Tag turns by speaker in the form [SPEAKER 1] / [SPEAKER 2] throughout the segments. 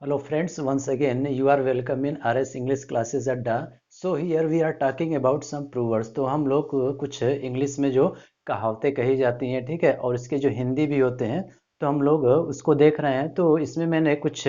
[SPEAKER 1] Hello friends, once again you are welcome in RS English Classes Adda. So here we are talking about some proverbs. तो हम लोग कुछ English में जो कहावतें कही जाती हैं, ठीक है, और इसके जो हिंदी भी होते हैं, तो हम लोग उसको देख रहे हैं। तो इसमें मैंने कुछ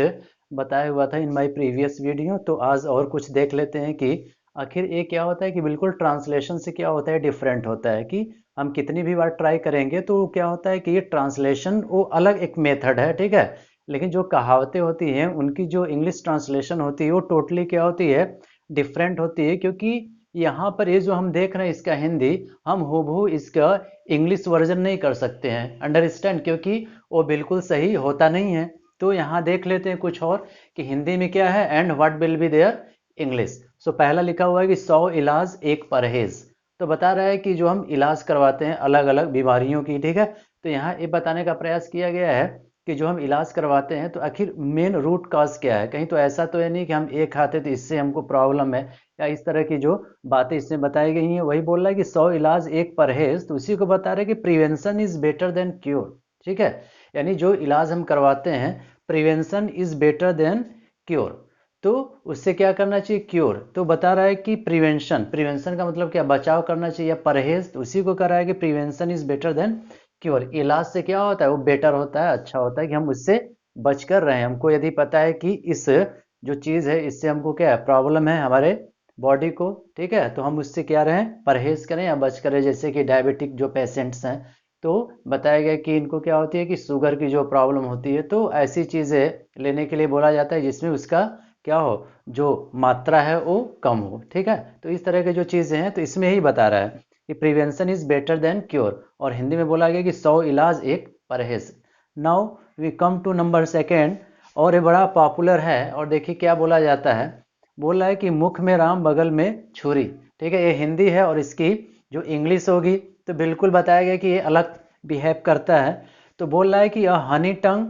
[SPEAKER 1] बताया हुआ था इन माय प्रीवियस वीडियो, तो आज और कुछ देख लेते हैं कि आखिर ये क्या होता है कि बिल्कुल ट्रांसलेशन से क्या होता है, डिफरेंट होता है कि हम कितनी भी बार ट्राई करेंगे तो क्या होता है कि ये ट्रांसलेशन वो अलग एक मेथड है, ठीक है, लेकिन जो कहावतें होती हैं उनकी जो इंग्लिश ट्रांसलेशन होती है वो टोटली क्या होती है, डिफरेंट होती है। क्योंकि यहाँ पर ये जो हम देख रहे हैं इसका हिंदी, हम हूबहू इसका इंग्लिश वर्जन नहीं कर सकते हैं, अंडरस्टैंड, क्योंकि वो बिल्कुल सही होता नहीं है। तो यहाँ देख लेते हैं कुछ और कि हिंदी में क्या है and what will be their English. सो पहला लिखा हुआ है कि 100 इलाज एक परहेज। तो बता रहा है कि जो हम इलाज करवाते हैं अलग अलग बीमारियों की, ठीक है, तो यहाँ ये बताने का प्रयास किया गया है कि जो हम इलाज करवाते हैं तो आखिर मेन रूट कॉज क्या है। कहीं तो ऐसा तो है नहीं कि हम ये खाते तो इससे हमको प्रॉब्लम है, या इस तरह की जो बातें इसमें बताई गई हैं। वही बोल रहा है कि 100 इलाज एक परहेज, तो उसी को बता रहे हैं कि prevention is better than cure, ठीक है, यानी जो इलाज हम करवाते हैं prevention is better than cure, तो उससे क्या करना चाहिए, क्योर। तो बता रहा है कि प्रिवेंशन, प्रिवेंशन का मतलब क्या, बचाव करना चाहिए, या परहेज, तो उसी को कर रहा है कि prevention is better than cure. इलाज से क्या होता है, वो बेटर होता है, अच्छा होता है कि हम उससे बच कर रहे हैं। हमको यदि पता है कि इस जो चीज़ है इससे हमको क्या है, प्रॉब्लम है हमारे बॉडी को, ठीक है, तो हम उससे क्या रहें, परहेज करें या बच करें। जैसे कि डायबिटिक जो पेशेंट्स हैं, तो बताया गया कि इनको क्या होती है कि शुगर की जो प्रॉब्लम होती है, तो ऐसी चीज़ें लेने के लिए बोला जाता है जिसमें उसका क्या हो, जो मात्रा है वो कम हो, ठीक है। तो इस तरह के जो चीज़ें हैं तो इसमें ही बता रहा है कि prevention is better than cure, और हिंदी में बोला गया कि 100 इलाज एक परहेज। Now we come to number second, और ये बड़ा पॉपुलर है। और देखिए क्या बोला जाता है, बोल रहा है कि मुख में राम बगल में छुरी, ठीक है, ये हिंदी है, और इसकी जो इंग्लिश होगी तो बिल्कुल बताया गया कि ये अलग बिहेव करता है। तो बोल रहा है कि हनी टंग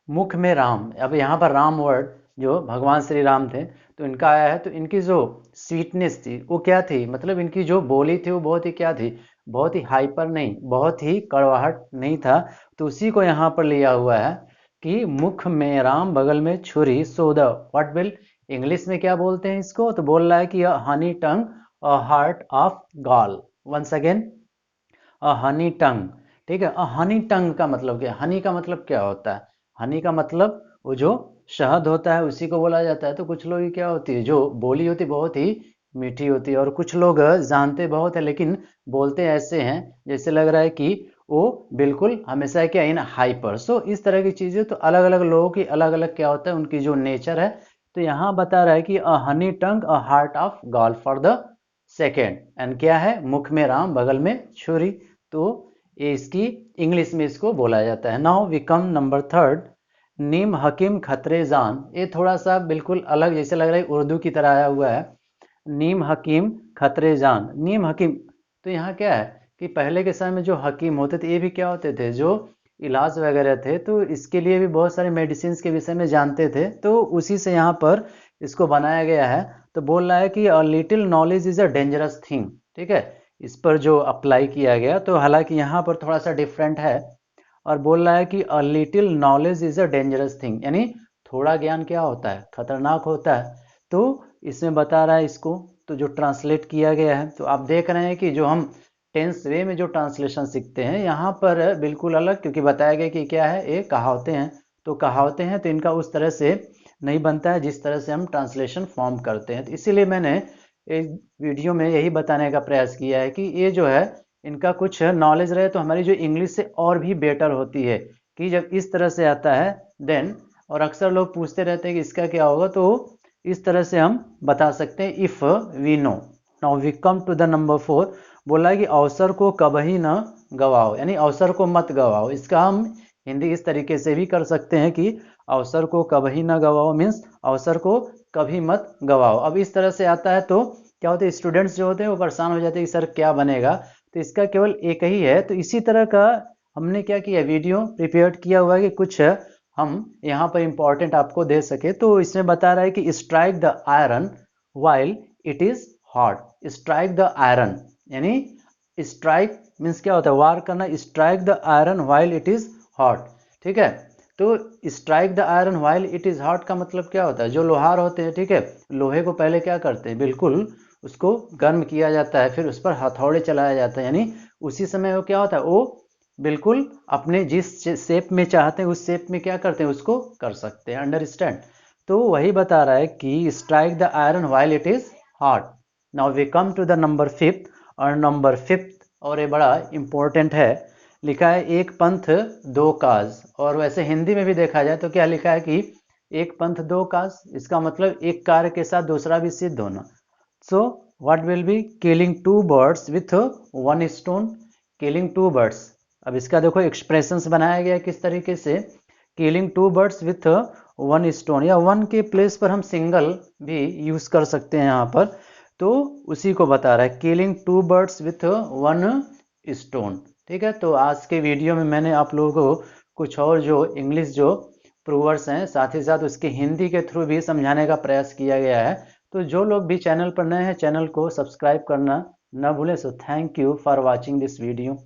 [SPEAKER 1] मुख में राम। अब यहाँ पर राम वर्ड जो भगवान श्री राम थे तो इनका आया है, तो इनकी जो स्वीटनेस थी वो क्या थी, मतलब इनकी जो बोली थी वो बहुत ही क्या थी, बहुत ही हाइपर नहीं, बहुत ही कड़वाहट नहीं था। तो उसी को यहाँ पर लिया हुआ है कि मुख में राम बगल में छुरी, so the what will, English में क्या बोलते हैं इसको, तो बोल रहा है कि honey tongue a heart of gall. Once again, honey tongue, ठीक है। हनी टंग का मतलब क्या, हनी का मतलब क्या होता है, हनी का मतलब वो जो शहद होता है उसी को बोला जाता है। तो कुछ लोग की क्या होती है, जो बोली होती है बहुत ही मीठी होती है, और कुछ लोग जानते बहुत है लेकिन बोलते ऐसे हैं जैसे लग रहा है कि वो बिल्कुल हमेशा क्या इन हाइपर। सो इस तरह की चीज़ें तो अलग अलग लोगों की अलग अलग क्या होता है, उनकी जो नेचर है। तो यहाँ बता रहा है कि a honey tongue a heart of gall for the second, and क्या है, मुख में राम बगल में छुरी। तो ये इसकी इंग्लिश में इसको बोला जाता है। Now we come number third, नीम हकीम खतरे जान। ये थोड़ा सा बिल्कुल अलग जैसे लग रहा है, उर्दू की तरह आया हुआ है। नीम हकीम खतरे जान, नीम हकीम, तो यहाँ क्या है कि पहले के समय में जो हकीम होते थे ये भी क्या होते थे, जो इलाज वगैरह थे, तो इसके लिए भी बहुत सारे मेडिसिन के विषय में जानते थे। तो उसी से यहाँ पर इसको बनाया गया है। तो बोल रहा है कि a little knowledge is a dangerous thing, ठीक है, इस पर जो अप्लाई किया गया। तो हालांकि यहाँ पर थोड़ा सा डिफरेंट है, और बोल रहा है कि a little knowledge is a dangerous thing, यानी थोड़ा ज्ञान क्या होता है, खतरनाक होता है। तो इसमें बता रहा है इसको, तो जो ट्रांसलेट किया गया है, तो आप देख रहे हैं कि जो हम टेंस वे में जो ट्रांसलेशन सीखते हैं यहाँ पर बिल्कुल अलग, क्योंकि बताया गया कि क्या है, ये कहावतें हैं। तो कहावतें हैं तो इनका उस तरह से नहीं बनता है जिस तरह से हम ट्रांसलेशन फॉर्म करते हैं। तो इसीलिए मैंने इस वीडियो में यही बताने का प्रयास किया है कि ये जो है इनका कुछ नॉलेज रहे तो हमारी जो इंग्लिश से और भी बेटर होती है, कि जब इस तरह से आता है देन। और अक्सर लोग पूछते रहते हैं कि इसका क्या होगा, तो इस तरह से हम बता सकते हैं, if we know. Now we come to the number four, बोला है कि अवसर को कभी न गवाओ, यानी अवसर को मत गवाओ। इसका हम हिंदी इस तरीके से भी कर सकते हैं कि अवसर को कभी न गवाओ मीन्स अवसर को कभी मत गवाओ। अब इस तरह से आता है तो क्या होता है, स्टूडेंट्स जो होते हैं वो परेशान हो जाते हैं कि सर क्या बनेगा। तो इसका केवल एक ही है। तो इसी तरह का हमने क्या किया, वीडियो प्रिपेयर किया हुआ है कि कुछ हम यहाँ पर इंपॉर्टेंट आपको दे सके। तो इसमें बता रहा है कि strike the iron while it is hot, strike the iron, यानी स्ट्राइक मीन्स क्या होता है, वार करना, strike the iron while it is hot, ठीक है। तो strike the iron while it is hot का मतलब क्या होता है? जो लोहार होते हैं, ठीक है, लोहे को पहले क्या करते हैं, बिल्कुल उसको गर्म किया जाता है, फिर उस पर हथौड़े चलाया जाता है, यानी उसी समय वो क्या होता है, वो बिल्कुल अपने जिस शेप में चाहते हैं उस शेप में क्या करते हैं, उसको कर सकते हैं। अंडरस्टैंड? तो वही बता रहा है कि strike the iron while it is hot. Now we come to the number fifth, और नंबर फिफ्थ और ये बड़ा इंपॉर्टेंट है, लिखा है एक पंथ दो काज। और वैसे हिंदी में भी देखा जाए तो क्या लिखा है कि एक पंथ दो काज, इसका मतलब एक कार्य के साथ दूसरा भी सिद्ध होना। So what will be killing two birds with one stone, killing two birds. अब इसका देखो एक्सप्रेशंस बनाया गया है किस तरीके से, killing two birds with one stone, या वन के प्लेस पर हम सिंगल भी यूज कर सकते हैं यहाँ पर, तो उसी को बता रहा है, killing two birds with one stone. ठीक है, तो आज के वीडियो में मैंने आप लोगों को कुछ और जो इंग्लिश जो प्रूवर्स हैं, साथ ही साथ उसके हिंदी के थ्रू भी समझाने का प्रयास किया गया है। तो जो लोग भी चैनल पर नए हैं, चैनल को सब्सक्राइब करना न भूलें। So thank you for watching this video.